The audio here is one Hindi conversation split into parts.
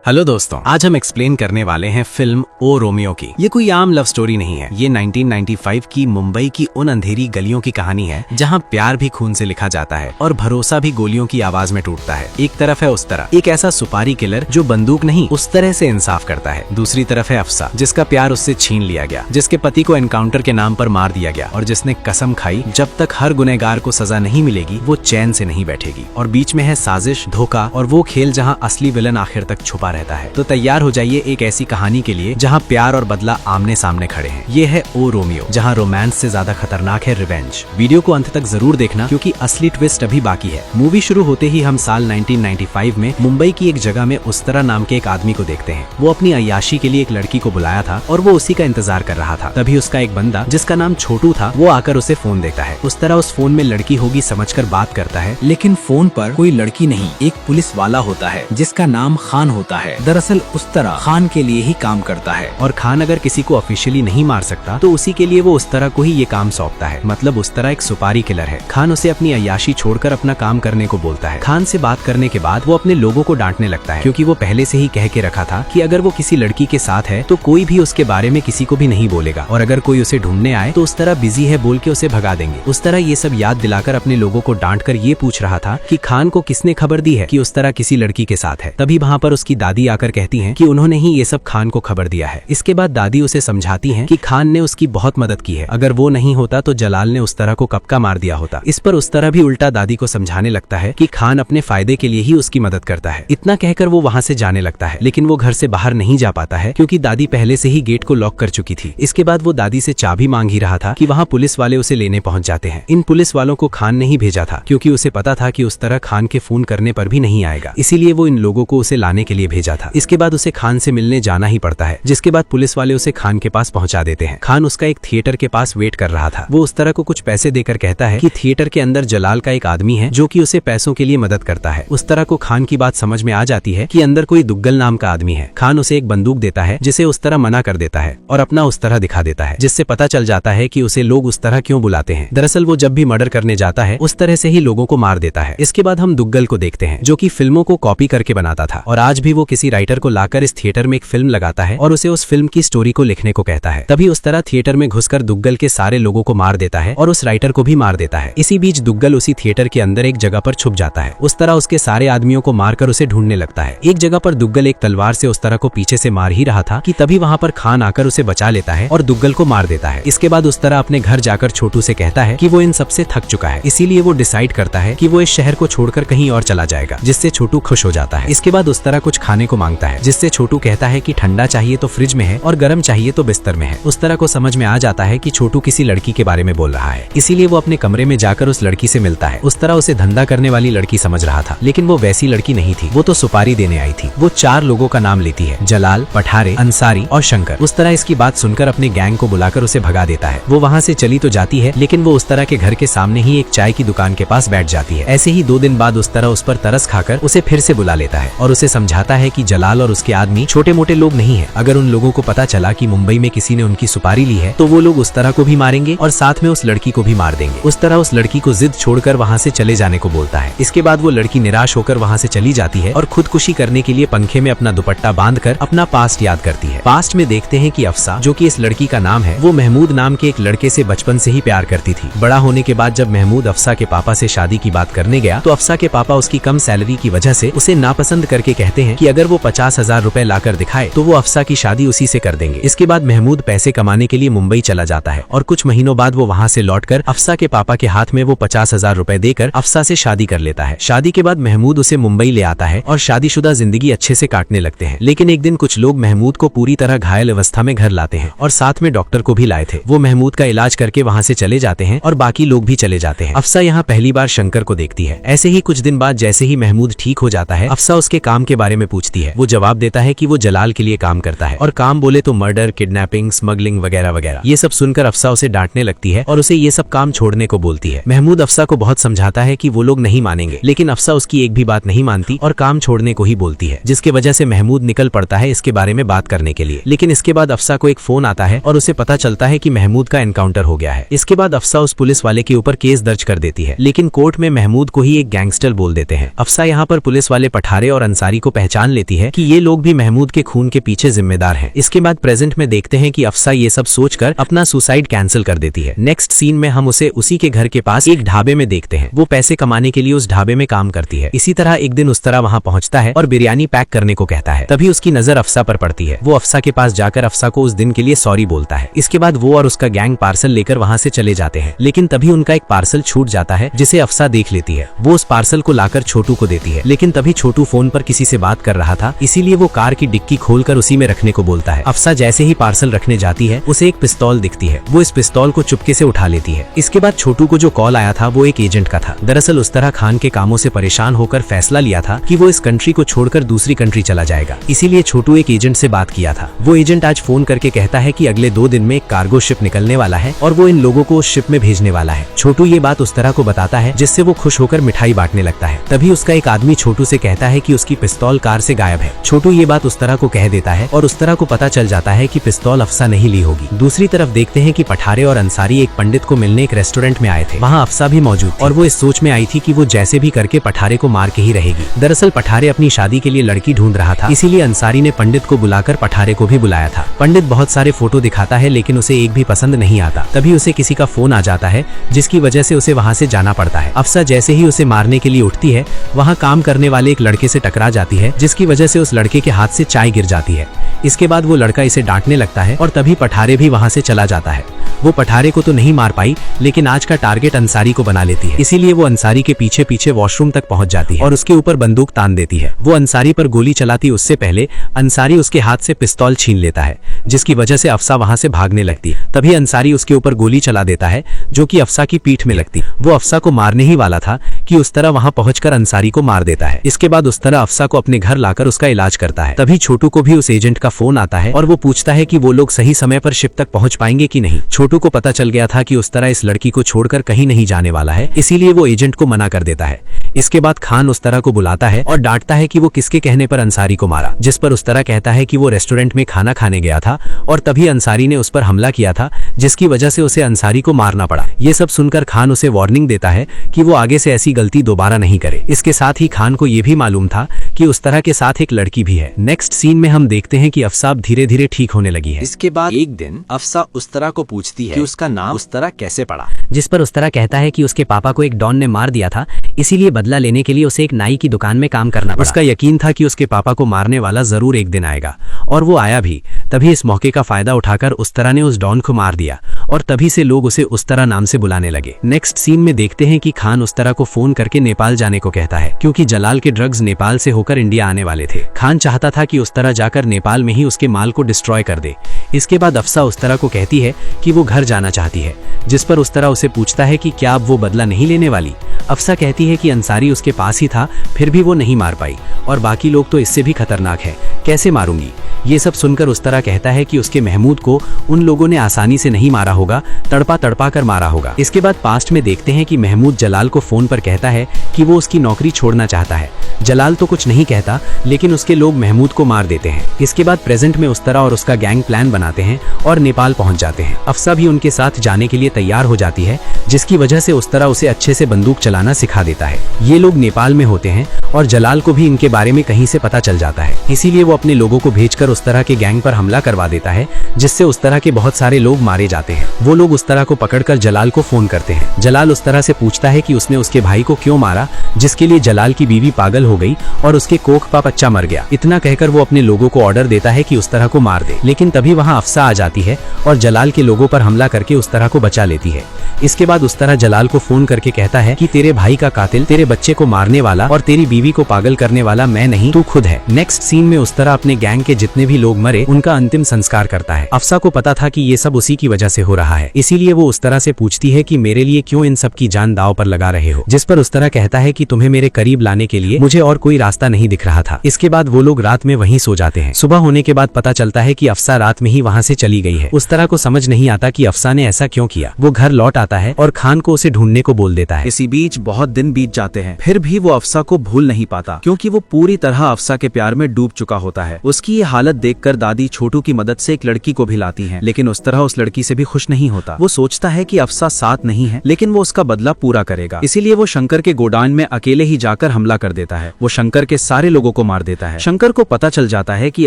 हेलो दोस्तों, आज हम एक्सप्लेन करने वाले हैं फिल्म ओ रोमियो की। ये कोई आम लव स्टोरी नहीं है। ये 1995 की मुंबई की उन अंधेरी गलियों की कहानी है जहां प्यार भी खून से लिखा जाता है और भरोसा भी गोलियों की आवाज में टूटता है। एक तरफ है उस तरह एक ऐसा सुपारी किलर जो बंदूक नहीं उस तरह से इंसाफ करता है। दूसरी तरफ है अफसा, जिसका प्यार उससे छीन लिया गया, जिसके पति को एनकाउंटर के नाम पर मार दिया गया और जिसने कसम खाई जब तक हर गुनहगार को सजा नहीं मिलेगी वो चैन से नहीं बैठेगी। और बीच में है साजिश, धोखा और वो खेल जहाँ असली विलन आखिर तक छुपा रहता है। तो तैयार हो जाइए एक ऐसी कहानी के लिए जहां प्यार और बदला आमने सामने खड़े हैं। ये है ओ रोमियो, जहां रोमांस से ज्यादा खतरनाक है रिवेंज। वीडियो को अंत तक जरूर देखना क्योंकि असली ट्विस्ट अभी बाकी है। मूवी शुरू होते ही हम साल 1995 में मुंबई की एक जगह में उस्तरा नाम के एक आदमी को देखते हैं। वो अपनी अय्याशी के लिए एक लड़की को बुलाया था और वो उसी का इंतजार कर रहा था। तभी उसका एक बंदा जिसका नाम छोटू था वो आकर उसे फोन देता है। उस्तरा उस फोन में लड़की होगी समझकर बात करता है, लेकिन फोन पर कोई लड़की नहीं एक पुलिस वाला होता है जिसका नाम खान होता है। दरअसल उस्तरा खान के लिए ही काम करता है और खान अगर किसी को ऑफिशियली नहीं मार सकता तो उसी के लिए वो उस्तरा को ही ये काम सौंपता है। मतलब उस्तरा एक सुपारी किलर है। खान उसे अपनी अय्याशी छोड़कर अपना काम करने को बोलता है। खान से बात करने के बाद वो अपने लोगों को डांटने लगता है क्योंकि वो पहले से ही कह के रखा था कि अगर वो किसी लड़की के साथ है तो कोई भी उसके बारे में किसी को भी नहीं बोलेगा और अगर कोई उसे ढूंढने आए तो उस्तरा बिजी है बोल के उसे भगा देंगे। उस्तरा ये सब याद दिलाकर अपने लोगों को डांट कर ये पूछ रहा था कि खान को किसने खबर दी है कि उस्तरा किसी लड़की के साथ है। तभी वहाँ पर उसकी दादी आकर कहती है कि उन्होंने ही ये सब खान को खबर दिया है। इसके बाद दादी उसे समझाती हैं कि खान ने उसकी बहुत मदद की है, अगर वो नहीं होता तो जलाल ने उस्तरा को कब का मार दिया होता। इस पर उस्तरा भी उल्टा दादी को समझाने लगता है कि खान अपने फायदे के लिए ही उसकी मदद करता है। इतना कहकर वो वहाँ से जाने लगता है, लेकिन वो घर से बाहर नहीं जा पाता है क्योंकि दादी पहले से ही गेट को लॉक कर चुकी थी। इसके बाद वो दादी से चाबी मांग ही रहा था कि वहाँ पुलिस वाले उसे लेने पहुंच जाते हैं। इन पुलिस वालों को खान ने ही भेजा था क्योंकि उसे पता था कि उस्तरा खान के फोन करने पर भी नहीं आएगा, इसीलिए वो इन लोगों को उसे लाने के लिए भेजा था। इसके बाद उसे खान से मिलने जाना ही पड़ता है, जिसके बाद पुलिस वाले उसे खान के पास पहुंचा देते हैं। खान उसका एक थिएटर के पास वेट कर रहा था। वो उस्तरा को कुछ पैसे देकर कहता है कि थिएटर के अंदर जलाल का एक आदमी है जो कि उसे पैसों के लिए मदद करता है। उस्तरा को खान की बात समझ में आ जाती है कि अंदर कोई दुग्गल नाम का आदमी है। खान उसे एक बंदूक देता है जिसे उस्तरा मना कर देता है और अपना उस्तरा दिखा देता है, जिससे पता चल जाता है कि उसे लोग उस्तरा क्यों बुलाते हैं। दरअसल वो जब भी मर्डर करने जाता है उस तरह से ही लोगों को मार देता है। इसके बाद हम दुग्गल को देखते हैं जो कि फिल्मों को कॉपी करके बनाता था और आज भी वो किसी राइटर को लाकर इस थिएटर में एक फिल्म लगाता है और उसे उस फिल्म की स्टोरी को लिखने को कहता है। तभी उस्तरा थिएटर में घुसकर दुग्गल के सारे लोगों को मार देता है और उस राइटर को भी मार देता है। इसी बीच दुग्गल उसी थिएटर के अंदर एक जगह पर छुप जाता है। उस्तरा उसके सारे आदमियों को मारकर उसे ढूंढने लगता है। एक जगह पर दुग्गल एक तलवार से उस्तरा को पीछे से मार ही रहा था कि तभी वहाँ पर खान आकर उसे बचा लेता है और दुग्गल को मार देता है। इसके बाद उस्तरा अपने घर जाकर छोटू से कहता है कि वो इन सबसे थक चुका है, इसीलिए वो डिसाइड करता है कि वो इस शहर को छोड़कर कहीं और चला जाएगा, जिससे छोटू खुश हो जाता है। इसके बाद उस्तरा कुछ खाने को मांगता है, जिससे छोटू कहता है कि ठंडा चाहिए तो फ्रिज में है और गर्म चाहिए तो बिस्तर में है। उस्तरा को समझ में आ जाता है कि छोटू किसी लड़की के बारे में बोल रहा है, इसीलिए वो अपने कमरे में जाकर उस लड़की से मिलता है। उस्तरा उसे धंधा करने वाली लड़की समझ रहा था, लेकिन वो वैसी लड़की नहीं थी। वो तो सुपारी देने आई थी। वो 4 लोगों का नाम लेती है, जलाल, पठारे, अंसारी और शंकर। उस्तरा इसकी बात सुनकर अपने गैंग को बुलाकर उसे भगा देता है। वो वहाँ से चली तो जाती है, लेकिन वो उस्तरा के घर के सामने ही एक चाय की दुकान के पास बैठ जाती है। ऐसे ही 2 दिन बाद उस्तरा उस पर तरस खाकर उसे फिर से बुला लेता है और उसे समझाता है कि जलाल और उसके आदमी छोटे मोटे लोग नहीं है। अगर उन लोगों को पता चला कि मुंबई में किसी ने उनकी सुपारी ली है तो वो लोग उस्तरा को भी मारेंगे और साथ में उस लड़की को भी मार देंगे। उस्तरा उस लड़की को जिद छोड़कर वहाँ से चले जाने को बोलता है। इसके बाद वो लड़की निराश होकर वहाँ से चली जाती है और खुदकुशी करने के लिए पंखे में अपना दुपट्टा बांधकर अपना पास्ट याद करती है। पास्ट में देखते हैं कि अफसा, जो कि इस लड़की का नाम है, वो महमूद नाम के एक लड़के से बचपन से ही प्यार करती थी। बड़ा होने के बाद जब महमूद अफसा के पापा से शादी की बात करने गया तो अफसा के पापा उसकी कम सैलरी की वजह से उसे नापसंद करके कहते हैं कि अगर वो 50,000 रुपए लाकर दिखाए तो वो अफसा की शादी उसी से कर देंगे। इसके बाद महमूद पैसे कमाने के लिए मुंबई चला जाता है और कुछ महीनों बाद वो वहाँ से लौटकर अफसा के पापा के हाथ में वो 50,000 रुपए देकर अफसा से शादी कर लेता है। शादी के बाद महमूद उसे मुंबई ले आता है और शादीशुदा जिंदगी अच्छे से काटने लगते हैं। लेकिन एक दिन कुछ लोग महमूद को पूरी तरह घायल अवस्था में घर लाते हैं और साथ में डॉक्टर को भी लाए थे। वो महमूद का इलाज करके वहाँ से चले जाते हैं और बाकी लोग भी चले जाते हैं। अफसा यहाँ पहली बार शंकर को देखती है। ऐसे ही कुछ दिन बाद जैसे ही महमूद ठीक हो जाता है, अफसा उसके काम के बारे में पूछती है। वो जवाब देता है कि वो जलाल के लिए काम करता है और काम बोले तो मर्डर, किडनैपिंग, स्मगलिंग वगैरह वगैरह। ये सब सुनकर अफसा उसे डांटने लगती है और उसे ये सब काम छोड़ने को बोलती है। महमूद अफसा को बहुत समझाता है कि वो लोग नहीं मानेंगे, लेकिन अफसा उसकी एक भी बात नहीं मानती और काम छोड़ने को ही बोलती है, जिसके वजह से महमूद निकल पड़ता है इसके बारे में बात करने के लिए। लेकिन इसके बाद अफसा को एक फोन आता है और उसे पता चलता है कि महमूद का एनकाउंटर हो गया है। इसके बाद अफसा उस पुलिस वाले के ऊपर केस दर्ज कर देती है, लेकिन कोर्ट में महमूद को ही एक गैंगस्टर बोल देते हैं। अफसा यहाँ पर पुलिस वाले पठारे और अंसारी को पहचान लेती है कि ये लोग भी महमूद के खून के पीछे जिम्मेदार हैं। इसके बाद प्रेजेंट में देखते हैं कि अफसा ये सब सोचकर अपना सुसाइड कैंसिल कर देती है। नेक्स्ट सीन में हम उसे उसी के घर के पास एक ढाबे में देखते हैं। वो पैसे कमाने के लिए उस ढाबे में काम करती है। इसी तरह एक दिन उस तरह वहाँ पहुँचता है और बिरयानी पैक करने को कहता है। तभी उसकी नजर अफसा पर पड़ती है। वो अफसा के पास जाकर अफसा को उस दिन के लिए सॉरी बोलता है। इसके बाद वो और उसका गैंग पार्सल लेकर वहाँ से चले जाते हैं, लेकिन तभी उनका एक पार्सल छूट जाता है जिसे अफसा देख लेती है। वो उस पार्सल को लाकर छोटू को देती है, लेकिन तभी छोटू फोन पर किसी से बात कर रहा था, इसीलिए वो कार की डिक्की खोलकर उसी में रखने को बोलता है। अफसा जैसे ही पार्सल रखने जाती है उसे एक पिस्तौल दिखती है। वो इस पिस्तौल को चुपके से उठा लेती है। इसके बाद छोटू को जो कॉल आया था वो एक एजेंट का था। दरअसल उस तरह खान के कामों से परेशान होकर फैसला लिया था कि वो इस कंट्री को छोड़कर दूसरी कंट्री चला जाएगा, इसीलिए छोटू एक एजेंट से बात किया था। वो एजेंट आज फोन करके कहता है कि अगले 2 दिन में एक कार्गो शिप निकलने वाला है और वो इन लोगों को उस शिप में भेजने वाला है। छोटू ये बात उस तरह को बताता है, जिससे वो खुश होकर मिठाई बांटने लगता है। तभी उसका एक आदमी छोटू से कहता है कि उसकी पिस्तौल कार से गायब है। छोटू ये बात उस तरह को कह देता है और उस तरह को पता चल जाता है कि पिस्तौल अफसा नहीं ली होगी। दूसरी तरफ देखते हैं कि पठारे और अंसारी एक पंडित को मिलने एक रेस्टोरेंट में आए थे। वहाँ अफसा भी मौजूद थी और वो इस सोच में आई थी कि वो जैसे भी करके पठारे को मार के ही रहेगी। दरअसल पठारे अपनी शादी के लिए लड़की ढूंढ रहा था, इसीलिए अंसारी ने पंडित को बुलाकर पठारे को भी बुलाया था। पंडित बहुत सारे फोटो दिखाता है, लेकिन उसे एक भी पसंद नहीं आता। तभी उसे किसी का फोन आ जाता है, जिसकी वजह से उसे वहाँ से जाना पड़ता है। अफसा जैसे ही उसे मारने के लिए उठती है, वहाँ काम करने वाले एक लड़के से टकरा जाती है, जिसकी वजह से उस लड़के के हाथ से चाय गिर जाती है। इसके बाद वो लड़का इसे डांटने लगता है और तभी पठारे भी वहाँ से चला जाता है। वो पठारे को तो नहीं मार पाई, लेकिन आज का टारगेट अंसारी को बना लेती है। इसीलिए वो अंसारी के पीछे पीछे वॉशरूम तक पहुंच जाती है और उसके ऊपर बंदूक तान देती है। वो अंसारी पर गोली चलाती उससे पहले अंसारी उसके हाथ से पिस्तौल छीन लेता है, जिसकी वजह से अफसा वहां से भागने लगती है। तभी अंसारी उसके ऊपर गोली चला देता है, जो कि अफसा की पीठ में लगती। वो अफसा को मारने ही वाला था कि उस तरह वहां पहुंचकर अंसारी को मार देता है। इसके बाद उस तरह अफसा को अपने घर लाकर उसका इलाज करता है। तभी छोटू को भी उस एजेंट का फोन आता है और वो पूछता है कि वो लोग सही समय पर शिप तक पहुंच पाएंगे कि नहीं। छोटू को पता चल गया था कि उस तरह इस लड़की को छोड़कर कहीं नहीं जाने वाला है, इसीलिए वो एजेंट को मना कर देता है। इसके बाद खान उस तरह को बुलाता है और डांटता है कि वो किसके कहने पर अंसारी को मारा, जिस पर उस तरह कहता है कि वो रेस्टोरेंट में खाना खाने गया था और तभी अंसारी ने उस पर हमला किया था, जिसकी वजह से उसे अंसारी को मारना पड़ा। ये सब सुनकर खान उसे वार्निंग देता है कि वो आगे से ऐसी गलती दोबारा नहीं करे। इसके साथ ही खान को ये भी मालूम था कि उस तरह के साथ एक लड़की भी है। नेक्स्ट सीन में हम देखते हैं कि अफसा धीरे धीरे ठीक होने लगी है। इसके बाद एक दिन अफसा उस तरह को पूछती है कि उसका नाम उस तरह कैसे पड़ा, जिस पर उस तरह कहता है कि उसके पापा को एक डॉन ने मार दिया था, इसीलिए बदला लेने के लिए उसे एक नाई की दुकान में काम करना पड़ा। उसका यकीन था कि उसके पापा को मारने वाला जरूर एक दिन आएगा और वो आया भी। तभी इस मौके का फायदा उठाकर उस तरह ने उस डॉन को मार दिया और तभी से लोग उसे उस तरह नाम से बुलाने लगे। नेक्स्ट सीन में देखते हैं कि खान उस तरह को फोन करके नेपाल जाने को कहता है, क्योंकि जलाल के ड्रग्स नेपाल से होकर इंडिया आने वाले थे। खान चाहता था कि उस तरह जाकर नेपाल में ही उसके माल को डिस्ट्रॉय कर दे। इसके बाद अफसा उस तरह को कहती है कि वो घर जाना चाहती है, जिस पर उस तरह उसे पूछता है कि क्या अब वो बदला नहीं लेने वाली। अफसा कहती है कि अंसारी उसके पास ही था, फिर भी वो नहीं मार पाई और बाकी लोग तो इससे भी खतरनाक है, कैसे मारूंगी। ये सब सुनकर उस तरह कहता है कि उसके महमूद को उन लोगों ने आसानी से नहीं मारा होगा, तड़पा तड़पा कर मारा होगा। इसके बाद पास्ट में देखते हैं कि महमूद जलाल को फोन पर कहता है कि वो उसकी नौकरी छोड़ना चाहता है। जलाल तो कुछ नहीं कहता, लेकिन उसके लोग महमूद को मार देते हैं। इसके बाद प्रेजेंट में उस तरह और उसका गैंग प्लान बनाते हैं और नेपाल पहुंच जाते हैं। अफसा भी उनके साथ जाने के लिए तैयार हो जाती है, जिसकी वजह से उस तरह उसे अच्छे से बंदूक चलाना सिखा देता है। ये लोग नेपाल में होते हैं और जलाल को भी इनके बारे में कहीं से पता चल जाता है, इसीलिए वो अपने लोगों को भेजकर उस तरह के गैंग पर हमला करवा देता है, जिससे उस तरह के बहुत सारे लोग मारे जाते हैं। वो लोग उस तरह को पकड़कर जलाल को फोन करते हैं। जलाल उस तरह से पूछता है कि उसने उसके भाई को क्यों मारा, जिसके लिए जलाल की बीवी पागल हो गई और उसके कोख का बच्चा मर गया। इतना कहकर वो अपने लोगों को ऑर्डर देता है कि उस तरह को मार दे, लेकिन तभी वहाँ अफसा आ जाती है और जलाल के लोगों पर हमला करके उस तरह को बचा लेती है। इसके बाद उस तरह जलाल को फोन करके कहता है कि तेरे भाई का कातिल, तेरे बच्चे को मारने वाला और तेरी बीवी को पागल करने वाला मैं नहीं, तू खुद है। नेक्स्ट सीन में उस तरह अपने गैंग के जितने भी लोग मरे उनका अंतिम संस्कार करता है। अफसा को पता था कि ये सब उसी की वजह से हो रहा है, इसीलिए वो उस तरह से पूछती है कि मेरे लिए क्यों इन सब की जान दांव पर लगा रहे हो, जिस पर उस तरह कहता है कि तुम्हें मेरे करीब लाने के लिए मुझे और कोई रास्ता नहीं दिख रहा था। इसके बाद वो लोग रात में वहीं सो जाते हैं। सुबह होने के बाद पता चलता है कि अफसा रात में ही वहाँ से चली गई है। उस तरह को समझ नहीं आता कि अफसा ने ऐसा क्यों किया। वो घर लौट आता है और खान को उसे ढूंढने को बोल देता है। इसी बीच बहुत दिन बीत जाते हैं, फिर भी वो अफसा को भूल नहीं पाता क्योंकि वो पूरी तरह अफसा के प्यार में डूब चुका होता है। उसकी ये हालत देखकर दादी छोटू की मदद से एक लड़की को भी लाती हैं, लेकिन उस तरह उस लड़की से भी खुश नहीं होता। वो सोचता है कि अफसा साथ नहीं है, लेकिन वो उसका बदला पूरा करेगा। इसीलिए वो शंकर के गोडाउन में अकेले ही जाकर हमला कर देता है। वो शंकर के सारे लोगों को मार देता है। शंकर को पता चल जाता है कि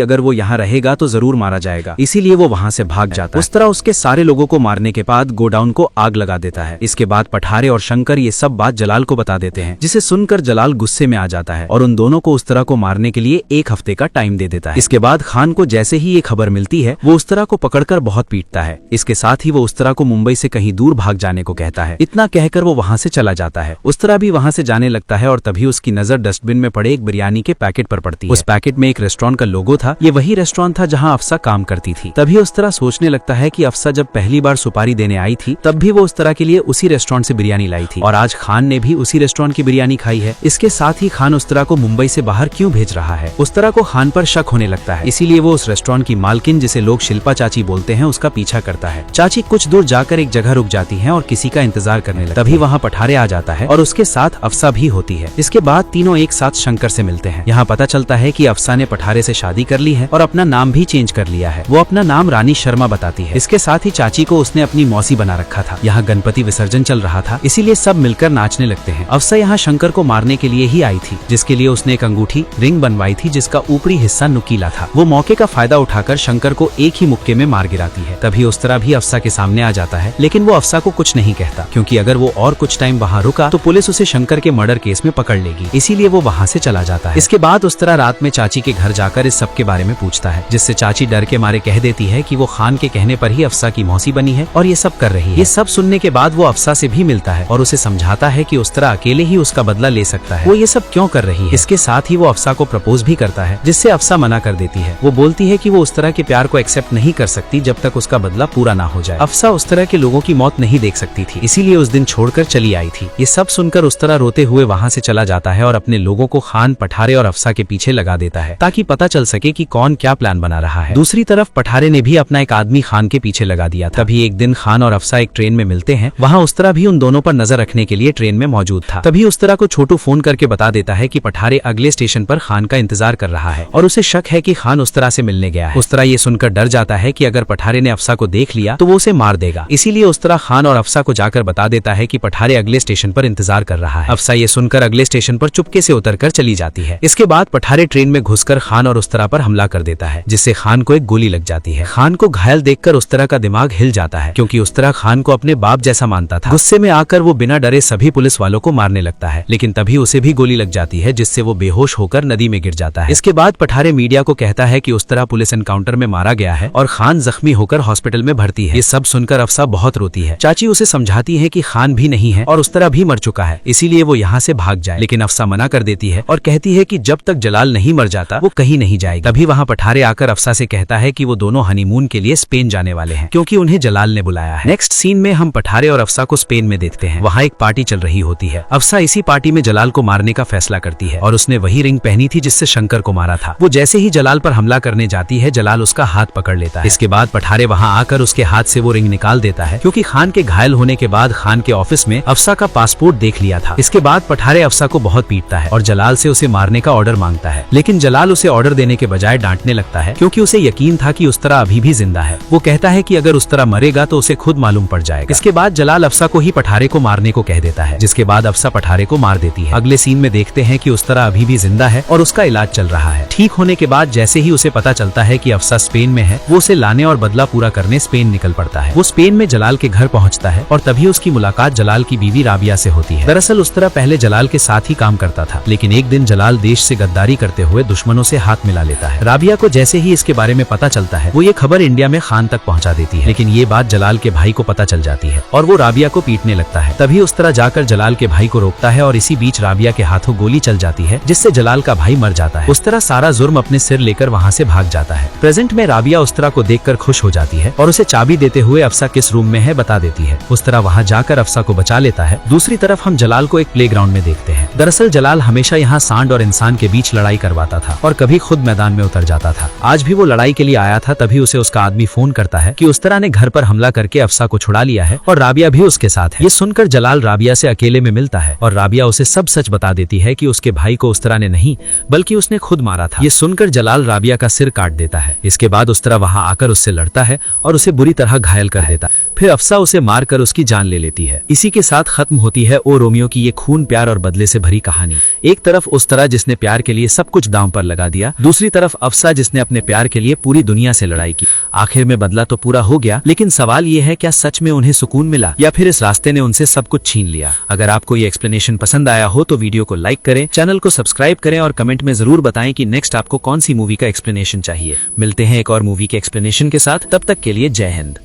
अगर वो यहाँ रहेगा तो जरूर मारा जाएगा, इसीलिए वो वहाँ से भाग जाता है। उस तरह उसके सारे लोगों को मारने के बाद गोडाउन को आग लगा देता है। इसके बाद पठारे और शंकर ये सब बात जलाल को बता देते हैं, जिसे सुनकर जलाल गुस्से में आ जाता है और उन दोनों को उस तरह को मारने के लिए 1 हफ्ते का टाइम दे देता है। इसके बाद खान को जैसे ही ये खबर मिलती है वो उस तरह को पकड़कर बहुत पीटता है। इसके साथ ही वो उस तरह को मुंबई से कहीं दूर भाग जाने को कहता है। इतना कहकर वो वहाँ से चला जाता है। उस तरह भी वहाँ से जाने लगता है और तभी उसकी नजर डस्टबिन में पड़े एक बिरयानी के पैकेट पर पड़ती है। उस पैकेट में एक रेस्टोरेंट का लोगो था। ये वही रेस्टोरेंट था जहाँ अफसा काम करती थी। तभी उस तरह सोचने लगता है कि अफसा जब पहली बार सुपारी देने आई थी तब भी वो उस तरह के लिए उसी रेस्टोरेंट से बिरयानी लाई थी और आज खान ने भी उसी रेस्टोरेंट की बिरयानी खाई है। इसके साथ ही खान उस तरह को मुंबई से बाहर क्यों भेज रहा है? उस तरह को खान पर शक होने लगता है। इसीलिए वो उस रेस्टोरेंट की मालकिन, जिसे लोग शिल्पा चाची बोलते हैं, उसका पीछा करता है। चाची कुछ दूर जाकर एक जगह रुक जाती हैं और किसी का इंतजार करने लगती है। तभी वहाँ पठारे आ जाता है और उसके साथ अफसा भी होती है। इसके बाद तीनों एक साथ शंकर से मिलते हैं। यहाँ पता चलता है कि अफसा ने पठारे से शादी कर ली है और अपना नाम भी चेंज कर लिया है। वो अपना नाम रानी शर्मा बताती है। इसके साथ ही चाची को उसने अपनी मौसी बना रखा था। यहाँ गणपति विसर्जन चल रहा था, इसीलिए सब मिलकर नाचने लगते हैं। अफसा यहाँ शंकर को मारने के लिए ही आई थी, जिसके लिए उसने एक अंगूठी रिंग बनवाई थी जिसका ऊपरी हिस्सा नुकीला था। वो मौके का फायदा उठाकर शंकर को एक ही मुक्के में मार गिराती है। तभी उस तरह भी अफसा के सामने आ जाता है, लेकिन वो अफसा को कुछ नहीं कहता क्योंकि अगर वो और कुछ टाइम वहाँ रुका तो पुलिस उसे शंकर के मर्डर केस में पकड़ लेगी। इसीलिए वो वहाँ से चला जाता है। इसके बाद उस तरह रात में चाची के घर जाकर इस सब के बारे में पूछता है, जिससे चाची डर के मारे कह देती है कि वो खान के कहने पर ही अफसा की मौसी बनी है और ये सब कर रही है। ये सब सुनने के बाद वो अफसा से भी मिलता है और उसे समझाता है कि उस तरह अकेले ही उसका बदला ले सकता है। वो ये सब क्यों कर रही है? इसके साथ ही वो अफसा को प्रपोज भी करता है, जिससे अफसा मना कर देती है। वो बोलती है कि वो उस तरह के प्यार को एक्सेप्ट नहीं कर सकती जब तक उसका बदला पूरा ना हो जाए। अफसा उस तरह के लोगों की मौत नहीं देख सकती थी, इसीलिए उस दिन छोड़कर चली आई थी। ये सब सुनकर उस तरह रोते हुए वहाँ से चला जाता है और अपने लोगों को खान, पठारे और अफसा के पीछे लगा देता है ताकि पता चल सके कि कौन क्या प्लान बना रहा है। दूसरी तरफ पठारे ने भी अपना एक आदमी खान के पीछे लगा दिया था। तभी एक दिन खान और अफसा एक ट्रेन में मिलते हैं। वहाँ उस तरह भी उन दोनों पर नजर रखने के लिए ट्रेन में मौजूद था। तभी उस तरह को छोटू फोन करके बता देता है कि पठारे अगले स्टेशन पर खान का इंतजार कर रहा है और उसे शक है कि खान उस तरह से मिलने गया है। उस तरह ये सुनकर डर जाता है कि अगर पठारे ने अफसा को देख लिया तो वो उसे मार देगा। इसीलिए उस तरह खान और अफसा को जाकर बता देता है कि पठारे अगले स्टेशन पर इंतजार कर रहा है। अफसा ये सुनकर अगले स्टेशन पर चुपके से उतरकर चली जाती है। इसके बाद पठारे ट्रेन में घुसकर खान और उस तरह पर हमला कर देता है, जिससे खान को एक गोली लग जाती है। खान को घायल देखकर उस तरह का दिमाग हिल जाता है क्योंकि उस तरह खान को अपने बाप जैसा मानता था। गुस्से में आकर वो बिना डरे सभी पुलिस वालों को मारने लगता है, लेकिन तभी उसे भी गोली लग जाती है जिससे वो बेहोश होकर नदी में गिर जाता है। इसके बाद पठारे मीडिया को कहता है कि उस तरह पुलिस एनकाउंटर में मारा गया है और खान जख्मी होकर हॉस्पिटल में भर्ती है। ये सब सुनकर अफसा बहुत रोती है। चाची उसे समझाती है कि खान भी नहीं है और उस तरह भी मर चुका है, इसीलिए वो यहाँ से भाग जाए, लेकिन अफसा मना कर देती है और कहती है कि जब तक जलाल नहीं मर जाता वो कहीं नहीं जाएगी। तभी वहाँ पठारे आकर अफसा से कहता है कि वो दोनों हनीमून के लिए स्पेन जाने वाले हैं क्योंकि उन्हें जलाल ने बुलाया है। नेक्स्ट सीन में हम पठारे और अफसा को स्पेन में देखते हैं। वहाँ एक पार्टी चल रही होती है। अफसा इसी पार्टी में जलाल को मारने का फैसला करती है और उसने वही रिंग पहनी थी जिससे शंकर को मारा था। वो जैसे ही जलाल पर हमला करने जाती है, जलाल उसका हाथ पकड़ लेता है। इसके बाद पठारे वहाँ आकर उसके हाथ से वो रिंग निकाल देता है क्योंकि खान के घायल होने के बाद खान के ऑफिस में अफसा का पासपोर्ट देख लिया था। इसके बाद पठारे अफसा को बहुत पीटता है और जलाल से उसे मारने का ऑर्डर मांगता है, लेकिन जलाल उसे ऑर्डर देने के बजाय डांटने लगता है क्योंकि उसे यकीन था कि उस तरह अभी भी जिंदा है। वो कहता है कि अगर उस तरह मरेगा तो उसे खुद मालूम पड़ जाएगा। इसके बाद जलाल अफसा को ही पठारे को मारने को कह देता है, जिसके बाद अफसा पठारे को मार देती है। अगले सीन में देखते हैं कि उस तरह अभी भी जिंदा है और उसका इलाज चल रहा है। ठीक होने के बाद जैसे ही उसे पता चलता है कि अफसा स्पेन में है, वो उसे लाने और बदला पूरा करने स्पेन निकल पड़ता है। वो स्पेन में जलाल के घर पहुंचता है और तभी उसकी मुलाकात जलाल की बीवी राबिया से होती है। दरअसल उस तरह पहले जलाल के साथ ही काम करता था, लेकिन एक दिन जलाल देश से गद्दारी करते हुए दुश्मनों से हाथ मिला लेता है। राबिया को जैसे ही इसके बारे में पता चलता है, वो ये खबर इंडिया में खान तक पहुंचा देती है, लेकिन ये बात जलाल के भाई को पता चल जाती है और वो राबिया को पीटने लगता है। तभी उस तरह जाकर जलाल के भाई को रोकता है और इसी बीच राबिया के हाथों गोली चल जाती है, जिससे जलाल का भाई मर जाता है। उस तरह सारा जुर्म अपने सिर लेकर वहाँ से भाग जाता है। प्रेजेंट में राबिया उस तरह को देखकर खुश हो जाती है और उसे चाबी देते हुए अफसा किस रूम में है बता देती है। उस तरह वहाँ जाकर अफसा को बचा लेता है। दूसरी तरफ हम जलाल को एक प्लेग्राउंड में देखते हैं। दरअसल जलाल हमेशा यहाँ सांड और इंसान के बीच लड़ाई करवाता था और कभी खुद मैदान में उतर जाता था। आज भी वो लड़ाई के लिए आया था। तभी उसे उसका आदमी फोन करता है कि उस तरह ने घर पर हमला करके अफसा को छुड़ा लिया है और राबिया भी उसके साथ है। ये सुनकर जलाल राबिया से अकेले में मिलता है और राबिया उसे सब सच बता देती है कि उसके भाई को उस्तरा ने नहीं बल्कि उसने खुद मारा था। ये सुनकर जलाल राबिया का सिर काट देता है। इसके बाद उस्तरा वहां आकर उससे लड़ता है और उसे बुरी तरह घायल कर देता है। फिर अफसा उसे मारकर उसकी जान ले लेती है। इसी के साथ खत्म होती है ओ रोमियो की ये खून प्यार और बदले से भरी कहानी। एक तरफ उस्तरा जिसने प्यार के लिए सब कुछ दांव पर लगा दिया, दूसरी तरफ अफसा जिसने अपने प्यार के लिए पूरी दुनिया से लड़ाई की। आखिर में बदला तो पूरा हो गया, लेकिन सवाल ये है क्या सच में उन्हें सुकून मिला या फिर इस रास्ते ने उनसे सब कुछ छीन लिया। अगर आपको ये एक्सप्लेनेशन पसंद आया हो तो वीडियो को लाइक करें, चैनल को सब्सक्राइब करें और कमेंट में जरूर बताएं कि नेक्स्ट आपको कौन सी मूवी का एक्सप्लेनेशन चाहिए। मिलते हैं एक और मूवी के एक्सप्लेनेशन के साथ, तब तक के लिए जय हिंद।